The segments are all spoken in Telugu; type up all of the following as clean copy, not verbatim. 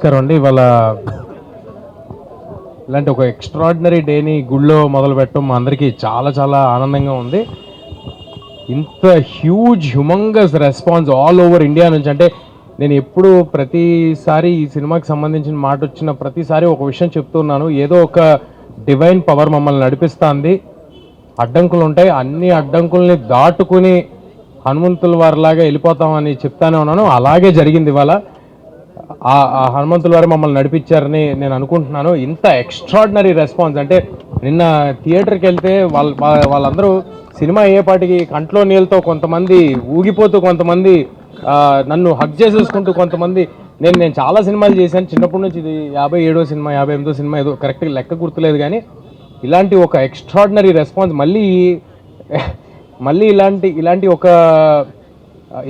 నమస్కారం అండి. ఇవాళ ఇలాంటి ఒక ఎక్స్ట్రాడినరీ డేని గుళ్ళో మొదలు పెట్టడం మా అందరికీ చాలా చాలా ఆనందంగా ఉంది. ఇంత humongous response all over India నుంచి, అంటే నేను ఎప్పుడు ప్రతిసారి ఈ సినిమాకి సంబంధించిన మాట వచ్చిన ప్రతిసారి ఒక విషయం చెప్తున్నాను, ఏదో ఒక డివైన్ పవర్ మమ్మల్ని నడిపిస్తుంది. అడ్డంకులు ఉంటాయి, అన్ని అడ్డంకుల్ని దాటుకుని హనుమంతుల వారిలాగా వెళ్ళిపోతామని చెప్తానే ఉన్నాను. అలాగే జరిగింది. ఇవాళ ఆ హనుమంతుల వారు మమ్మల్ని నడిపించారని నేను అనుకుంటున్నాను. ఇంత ఎక్స్ట్రాడినరీ రెస్పాన్స్ అంటే నిన్న థియేటర్కి వెళ్తే వాళ్ళందరూ సినిమా అయ్యేపాటికి కంట్లో నీళ్ళతో, కొంతమంది ఊగిపోతూ, కొంతమంది నన్ను హగ్ చేసేసుకుంటూ, కొంతమంది నేను చాలా సినిమాలు చేశాను చిన్నప్పటి నుంచి. ఇది 57వ సినిమా, 58వ సినిమా, ఏదో కరెక్ట్గా లెక్క గుర్తులేదు, కానీ ఇలాంటి ఒక ఎక్స్ట్రాడినరీ రెస్పాన్స్ మళ్ళీ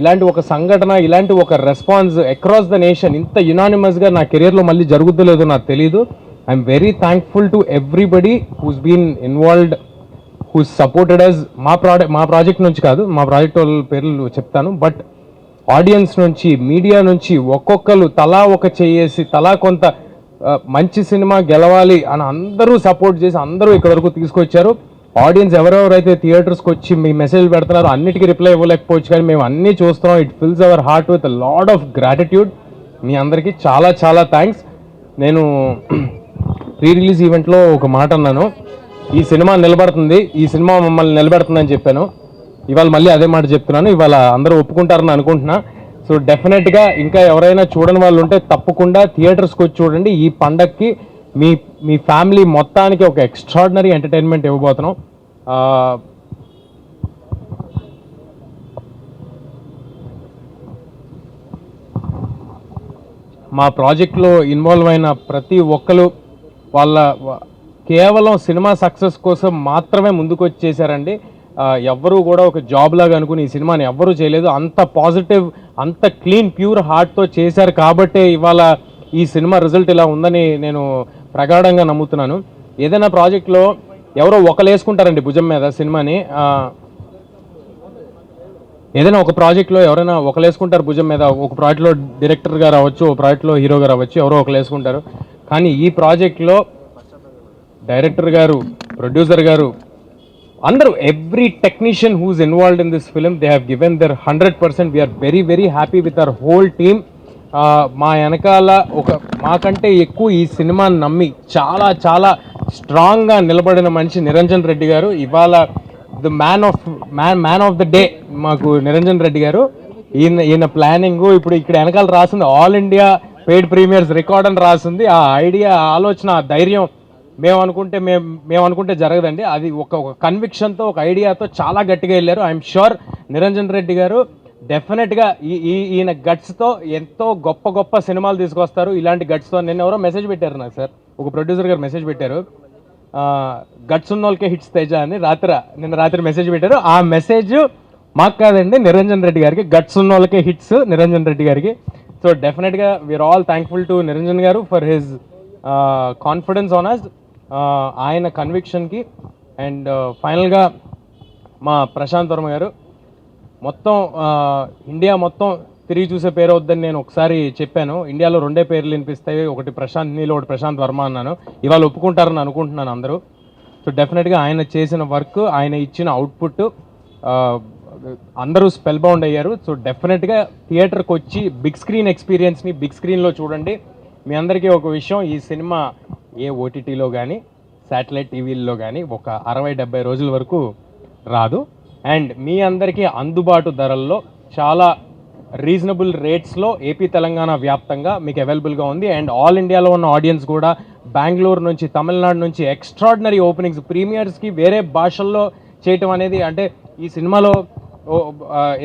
ఇలాంటి ఒక సంఘటన, ఇలాంటి ఒక రెస్పాన్స్ అక్రాస్ ద నేషన్ ఇంత యునానిమస్గా నా కెరియర్లో మళ్ళీ జరుగుతుందో నాకు తెలియదు. I'm very thankful to everybody who's been involved, who's supported us. మా ప్రాజెక్ట్ నుంచి కాదు, మా ప్రాజెక్ట్ వాళ్ళ పేర్లు చెప్తాను, బట్ ఆడియన్స్ నుంచి, మీడియా నుంచి ఒక్కొక్కరు తలా ఒక చేసి, తలా కొంత మంచి సినిమా గెలవాలి అని అందరూ సపోర్ట్ చేసి అందరూ ఇక్కడ వరకు తీసుకొచ్చారు. ఆడియన్స్ ఎవరెవరైతే థియేటర్స్కి వచ్చి మీ మెసేజ్ పెడుతున్నారో అన్నిటికీ రిప్లై ఇవ్వలేకపోవచ్చు, కానీ మేము అన్నీ చూస్తున్నాం. It fills our heart with lot of gratitude. మీ అందరికీ చాలా చాలా థ్యాంక్స్. నేను ప్రీ రిలీజ్ ఈవెంట్లో ఒక మాట అన్నాను, ఈ సినిమా నిలబడుతుంది, ఈ సినిమా మమ్మల్ని నిలబెడుతుందని చెప్పాను. ఇవాళ మళ్ళీ అదే మాట చెప్తున్నాను. ఇవాళ అందరూ ఒప్పుకుంటారని అనుకుంటున్నా. సో డెఫినెట్గా ఇంకా ఎవరైనా చూడని వాళ్ళు ఉంటే తప్పకుండా థియేటర్స్కి వచ్చి చూడండి. ఈ పండక్కి మీ ఫ్యామిలీ మొత్తానికి ఒక ఎక్స్ట్రాడినరీ ఎంటర్టైన్మెంట్ ఇవ్వబోతున్నాం. మా ప్రాజెక్ట్లో ఇన్వాల్వ్ అయిన ప్రతి ఒక్కరు కేవలం సినిమా సక్సెస్ కోసం మాత్రమే ముందుకు వచ్చి చేశారండి. ఎవ్వరూ కూడా ఒక జాబ్ లాగా అనుకుని ఈ సినిమాని ఎవ్వరూ చేయలేదు. అంత పాజిటివ్, అంత క్లీన్, ప్యూర్ హార్ట్తో చేశారు కాబట్టే ఇవాళ ఈ సినిమా రిజల్ట్ ఇలా ఉందని నేను ప్రగాఢంగా నమ్ముతున్నాను. ఏదైనా ప్రాజెక్ట్లో ఎవరో ఒకరు వేసుకుంటారండి భుజం మీద సినిమాని. ఏదైనా ఒక ప్రాజెక్ట్లో ఎవరైనా ఒకరు వేసుకుంటారు భుజం మీద. ఒక ప్రాజెక్ట్లో డైరెక్టర్గా రావచ్చు, ఒక ప్రాజెక్ట్లో హీరోగా రావచ్చు, ఎవరో ఒకరు వేసుకుంటారు. కానీ ఈ ప్రాజెక్ట్లో డైరెక్టర్ గారు, ప్రొడ్యూసర్ గారు, అందరూ, every technician who's involved in this film, they have given their 100%. We're very very happy with our whole team. మా వెనకాల మాకంటే ఎక్కువ ఈ సినిమాని నమ్మి చాలా చాలా స్ట్రాంగ్గా నిలబడిన మనిషి నిరంజన్ రెడ్డి గారు. ఇవాళ the man of the day మాకు నిరంజన్ రెడ్డి గారు. ఈయన ప్లానింగ్, ఇప్పుడు ఇక్కడ వెనకాల రాసింది all India paid premieres record అని రాసింది. ఆ ఐడియా, ఆలోచన, ఆ ధైర్యం మేము అనుకుంటే జరగదండి. అది ఒక కన్విక్షన్తో, ఒక ఐడియాతో చాలా గట్టిగా వెళ్ళారు. ఐఎమ్ షూర్ నిరంజన్ రెడ్డి గారు డెఫినెట్గా ఈయన గట్స్తో ఎంతో గొప్ప గొప్ప సినిమాలు తీసుకొస్తారు. ఇలాంటి గట్స్తో నిన్న ఎవరో మెసేజ్ పెట్టారు నాకు, సార్, ఒక ప్రొడ్యూసర్ గారు మెసేజ్ పెట్టారు, గట్స్ ఉన్న వాళ్ళకే హిట్స్ తేజ అని నిన్న రాత్రి మెసేజ్ పెట్టారు. ఆ మెసేజ్ మాకు కాదండి, నిరంజన్ రెడ్డి గారికి. గట్స్ ఉన్న వాళ్ళకే హిట్స్ నిరంజన్ రెడ్డి గారికి. సో డెఫినెట్గా we are all thankful to Niranjan garu for his confidence on us, ఆయన కన్విక్షన్కి. అండ్ ఫైనల్గా మా ప్రశాంత్ వర్మ గారు, మొత్తం ఇండియా మొత్తం తిరిగి చూసే పేరు వద్దని నేను ఒకసారి చెప్పాను. ఇండియాలో 2 పేర్లు వినిపిస్తాయి, ఒకటి ప్రశాంత్ నీల్, ఒకటి ప్రశాంత్ వర్మ అన్నాను. ఇవాళ ఒప్పుకుంటారని అనుకుంటున్నాను అందరూ. సో డెఫినెట్గా ఆయన చేసిన వర్క్, ఆయన ఇచ్చిన అవుట్పుట్ అందరూ స్పెల్ బౌండ్ అయ్యారు. సో డెఫినెట్గా థియేటర్కి వచ్చి బిగ్ స్క్రీన్ ఎక్స్పీరియన్స్ని బిగ్ స్క్రీన్లో చూడండి. మీ అందరికీ ఒక విషయం, ఈ సినిమా ఏ ఓటీటీలో కానీ శాటిలైట్ టీవీల్లో కానీ ఒక 60-70 రోజుల వరకు రాదు. అండ్ మీ అందరికీ అందుబాటు ధరల్లో, చాలా రీజనబుల్ రేట్స్లో ఏపీ తెలంగాణ వ్యాప్తంగా మీకు అవైలబుల్గా ఉంది. అండ్ ఆల్ ఇండియాలో ఉన్న ఆడియన్స్ కూడా బెంగళూరు నుంచి, తమిళనాడు నుంచి ఎక్స్ట్రాడినరీ ఓపెనింగ్స్, ప్రీమియర్స్కి వేరే భాషల్లో చేయటం అనేది, అంటే ఈ సినిమాలో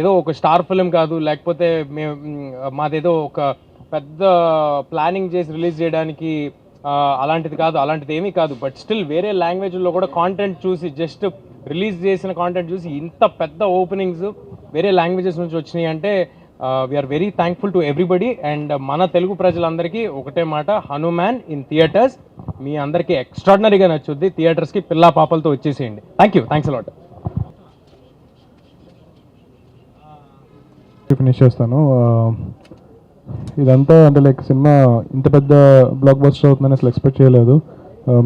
ఏదో ఒక స్టార్ ఫిలిం కాదు, లేకపోతే మాదేదో ఒక పెద్ద ప్లానింగ్ చేసి రిలీజ్ చేయడానికి అలాంటిది కాదు, అలాంటిది ఏమీ కాదు. బట్ స్టిల్ వేరే లాంగ్వేజ్లో కూడా కాంటెంట్ చూసి, జస్ట్ రిలీజ్ చేసిన కాంటెంట్ చూసి ఇంత పెద్ద ఓపెనింగ్స్ వేరే లాంగ్వేజెస్ నుంచి వచ్చినాయి అంటే we're very thankful to everybody. And మన తెలుగు ప్రజలందరికీ ఒకటే మాట, హనుమాన్ ఇన్ థియేటర్స్. మీ అందరికీ ఎక్స్ట్రాడినరీగా నచ్చుద్ది. థియేటర్స్కి పిల్లా పాపలతో వచ్చేసేయండి. Thanks a lot. ఫినిష్ చేస్తాను. ఇదంతా అంటే లైక్ సినిమా ఇంత పెద్ద బ్లాక్ బస్టర్ అవుతుందని అసలు ఎక్స్పెక్ట్ చేయలేదు.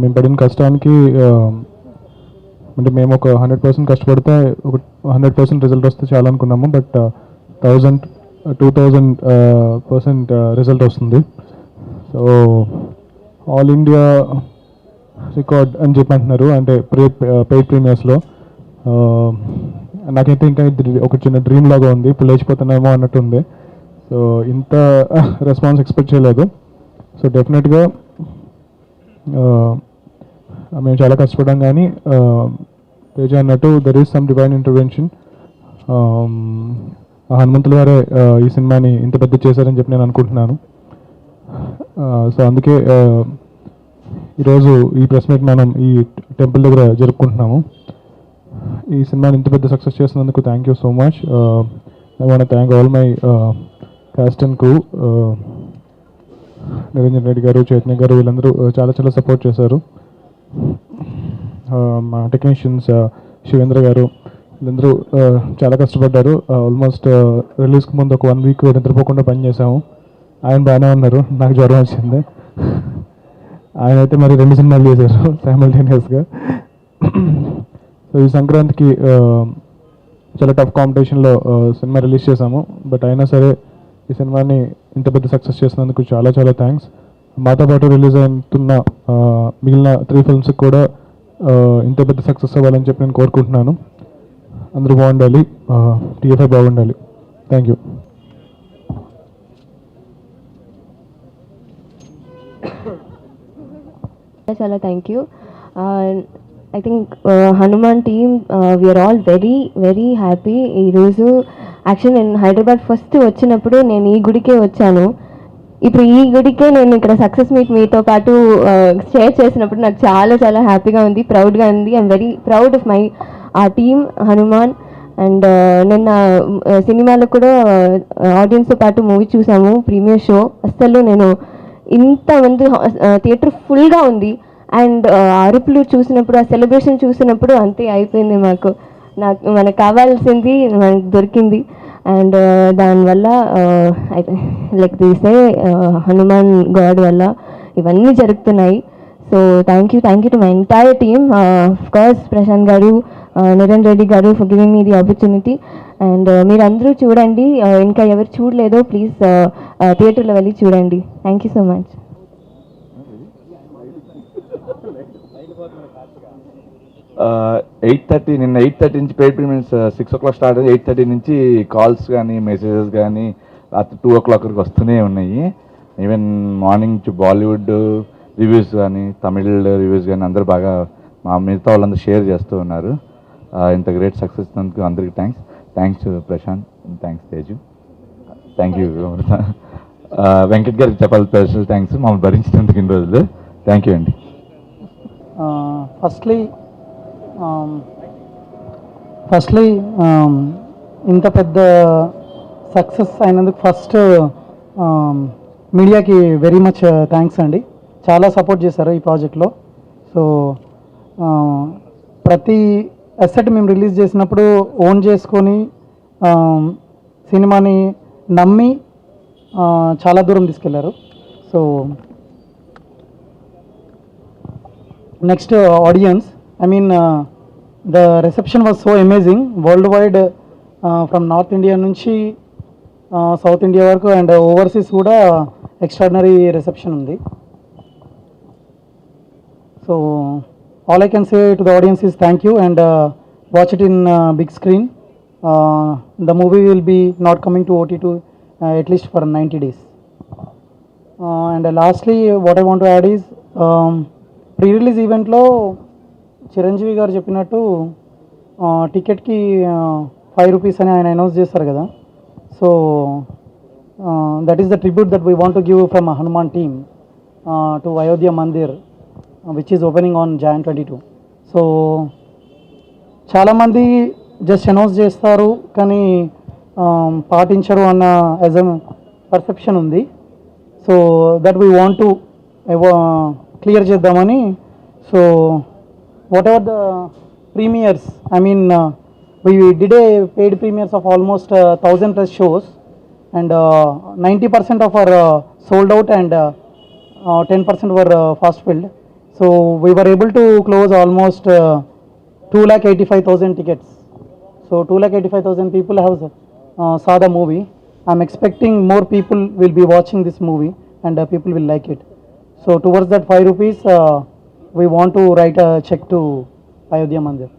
మేము పడిన కష్టానికి అంటే మేము ఒక 100% కష్టపడితే ఒక 100% రిజల్ట్ వస్తే చాలా అనుకున్నాము. బట్ 2000-2000% రిజల్ట్ వస్తుంది. సో ఆల్ ఇండియా రికార్డ్ అని చెప్పి అంటున్నారు, అంటే పెయిడ్ ప్రీమియర్స్లో. నాకైతే ఇంకా ఒక చిన్న డ్రీమ్ లాగా ఉంది, ఇప్పుడు లేచిపోతున్నామో అన్నట్టు ఉంది. సో ఇంత రెస్పాన్స్ ఎక్స్పెక్ట్ చేయలేదు. సో డెఫినెట్గా మేము చాలా కష్టపడ్డాం, కానీ తేజ అన్నట్టు there is some divine intervention. హనుమంతుల గారే ఈ సినిమాని ఇంత పెద్ద చేశారని చెప్పి నేను అనుకుంటున్నాను. సో అందుకే ఈరోజు ఈ ప్రెస్ మీట్ మనం ఈ టెంపుల్ దగ్గర జరుపుకుంటున్నాము. ఈ సినిమాని ఇంత పెద్ద సక్సెస్ చేసినందుకు thank you so much. I want thank all my cast and crew. Niranjan Reddy గారు, చైతన్య గారు, వీళ్ళందరూ చాలా చాలా సపోర్ట్ చేశారు. మా టెక్నీషియన్స్ శివేంద్ర గారు, వీళ్ళందరూ చాలా కష్టపడ్డారు. ఆల్మోస్ట్ రిలీజ్కి ముందు ఒక 1 వీక్ నిద్రపోకుండా పనిచేసాము. ఆయన బాగానే ఉన్నారు, నాకు జ్వరం వచ్చింది. ఆయన అయితే మరి 2 సినిమాలు చేశారు సైమల్టేనియస్గా. సో ఈ సంక్రాంతికి చాలా టఫ్ కాంపిటీషన్లో సినిమా రిలీజ్ చేశాము. బట్ అయినా సరే ఈ సినిమాని ఇంత పెద్ద సక్సెస్ చేసినందుకు చాలా చాలా థ్యాంక్స్. మాతో పాటు రిలీజ్ అవుతున్న మిగిలిన 3 ఫిల్మ్స్కి కూడా ఇంత పెద్ద సక్సెస్ అవ్వాలని చెప్పి నేను కోరుకుంటున్నాను. అందరూ బాగుండాలి, టీఎఫ్ఐ బాగుండాలి. Thank you. చాలా thank you. I think Hanuman team we are all very very happy. ఈరోజు యాక్చువల్ నేను హైదరాబాద్ ఫస్ట్ వచ్చినప్పుడు నేను ఈ గుడికే వచ్చాను. ఇప్పుడు ఈ గుడికే నేను ఇక్కడ సక్సెస్ మీట్ మీతో పాటు షేర్ చేసినప్పుడు నాకు చాలా చాలా హ్యాపీగా ఉంది, ప్రౌడ్గా ఉంది. I'm very proud of my team Hanuman. And నిన్న సినిమాలో కూడా ఆడియన్స్తో పాటు మూవీ చూసాము, ప్రీమియర్ షో. అస్సలు నేను ఇంతమంది థియేటర్ ఫుల్గా ఉంది. అండ్ అరుపులు చూసినప్పుడు, ఆ సెలబ్రేషన్ చూసినప్పుడు అంతే అయిపోయింది. మనకు కావాల్సింది మనకు దొరికింది. అండ్ దానివల్ల లైక్ తీసే హనుమాన్ గాడ్ వల్ల ఇవన్నీ జరుగుతున్నాయి. So thank you to my entire team. Of course Prashanth garu, Niranjan Reddy garu for giving me the opportunity. And మీరందరూ చూడండి, ఇంకా ఎవరు చూడలేదో ప్లీజ్ థియేటర్లో వెళ్ళి చూడండి. Thank you so much. నిన్న 8:30 నుంచి పెయిడ్ ప్రీమియర్స్ 6 o'clock స్టార్ట్ అయ్యి 8:30 నుంచి కాల్స్ కానీ మెసేజెస్ కానీ రాత్రి 2 o'clock వరకు వస్తూనే ఉన్నాయి. ఈవెన్ మార్నింగ్ నుంచి బాలీవుడ్ రివ్యూస్ కానీ, తమిళ్ రివ్యూస్ కానీ అందరూ బాగా మా మిగతా వాళ్ళందరూ షేర్ చేస్తూ ఉన్నారు. ఇంత గ్రేట్ సక్సెస్ ఇచ్చినందుకు అందరికీ thanks Prashanth, thanks Teju, thank you Venkat గారికి చెప్పాలి స్పెషల్ థ్యాంక్స్ మమ్మల్ని భరించినందుకు ఇన్ని రోజులు. థ్యాంక్ యూ అండి. ఫస్ట్లీ ఇంత పెద్ద సక్సెస్ అయినందుకు ఫస్ట్ మీడియాకి వెరీ మచ్ థ్యాంక్స్ అండి. చాలా సపోర్ట్ చేశారు ఈ ప్రాజెక్ట్లో. సో ప్రతి అసెట్ మేము రిలీజ్ చేసినప్పుడు ఓన్ చేసుకొని సినిమాని నమ్మి చాలా దూరం తీసుకెళ్లారు. So next audience, I mean, the reception was so amazing worldwide, from North India నుంచి South India వరకు అండ్ ఓవర్సీస్ కూడా ఎక్స్ట్రాడినరీ రిసెప్షన్ ఉంది. So all I can say to the audience is thank you and watch it in big screen. The movie will be not coming to OTT at least for 90 days. And lastly what I want to add is pre-release ఈవెంట్లో చిరంజీవి గారు చెప్పినట్టు టికెట్కి 5 rupees అని ఆయన అనౌన్స్ చేస్తారు కదా. So that is the tribute that we want to give from Hanuman team to Ayodhya Mandir which is opening on Jan 22. So చాలామంది జస్ట్ అనౌన్స్ చేస్తారు కానీ పాటించరు అన్న యాజ్ ఎ పర్సెప్షన్ ఉంది. So that we want to clear చేద్దామని. So whatever the premieres, I mean we did a paid premieres of almost 1,000+ shows. and 90% of our sold out, and 10% were fast filled. So we were able to close almost 2,85,000 tickets. So 2,85,000 people have saw the movie. I'm expecting more people will be watching this movie, and people will like it. So towards that 5 rupees, we want to write a check to Ayodhya Mandir.